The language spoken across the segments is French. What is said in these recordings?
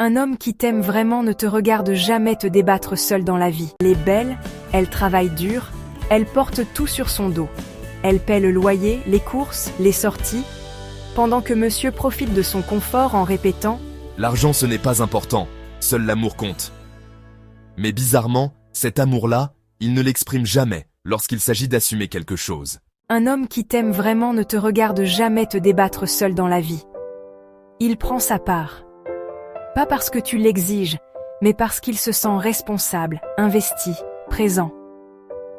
Un homme qui t'aime vraiment ne te regarde jamais te débattre seul dans la vie. Elle est belle, elle travaille dur, elle porte tout sur son dos. Elle paie le loyer, les courses, les sorties, pendant que monsieur profite de son confort en répétant « L'argent ce n'est pas important, seul l'amour compte. » Mais bizarrement, cet amour-là, il ne l'exprime jamais lorsqu'il s'agit d'assumer quelque chose. Un homme qui t'aime vraiment ne te regarde jamais te débattre seul dans la vie. Il prend sa part. Pas parce que tu l'exiges, mais parce qu'il se sent responsable, investi, présent.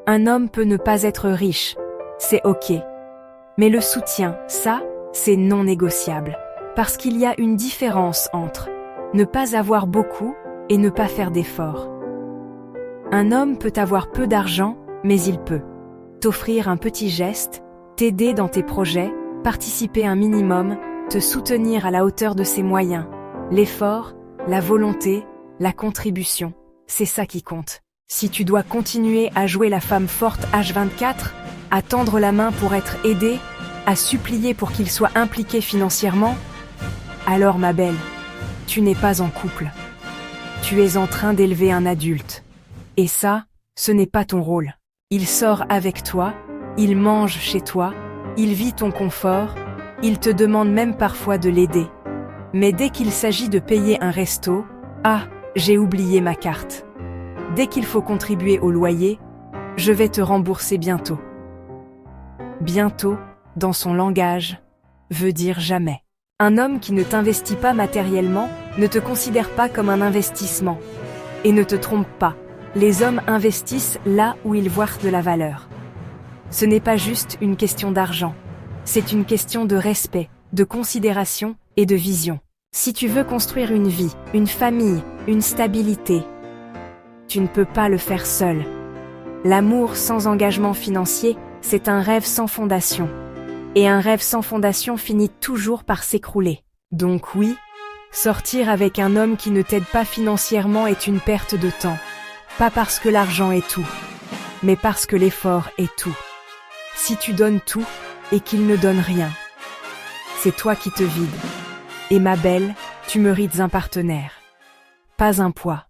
Un homme peut ne pas être riche, c'est ok. Mais le soutien, ça, c'est non négociable. Parce qu'il y a une différence entre ne pas avoir beaucoup et ne pas faire d'efforts. Un homme peut avoir peu d'argent, mais il peut t'offrir un petit geste, t'aider dans tes projets, participer un minimum, te soutenir à la hauteur de ses moyens. L'effort, la volonté, la contribution, c'est ça qui compte. Si tu dois continuer à jouer la femme forte H24, à tendre la main pour être aidée, à supplier pour qu'il soit impliqué financièrement, alors ma belle, tu n'es pas en couple. Tu es en train d'élever un adulte. Et ça, ce n'est pas ton rôle. Il sort avec toi, il mange chez toi, il vit ton confort, il te demande même parfois de l'aider. Mais dès qu'il s'agit de payer un resto, ah, j'ai oublié ma carte. Dès qu'il faut contribuer au loyer, je vais te rembourser bientôt. Bientôt, dans son langage, veut dire jamais. Un homme qui ne t'investit pas matériellement ne te considère pas comme un investissement. Et ne te trompe pas, les hommes investissent là où ils voient de la valeur. Ce n'est pas juste une question d'argent, c'est une question de respect, de considération et de vision. Si tu veux construire une vie, une famille, une stabilité, tu ne peux pas le faire seul. L'amour sans engagement financier, c'est un rêve sans fondation. Et un rêve sans fondation finit toujours par s'écrouler. Donc oui, sortir avec un homme qui ne t'aide pas financièrement est une perte de temps. Pas parce que l'argent est tout, mais parce que l'effort est tout. Si tu donnes tout et qu'il ne donne rien, c'est toi qui te vides. Et ma belle, tu mérites un partenaire, pas un poids.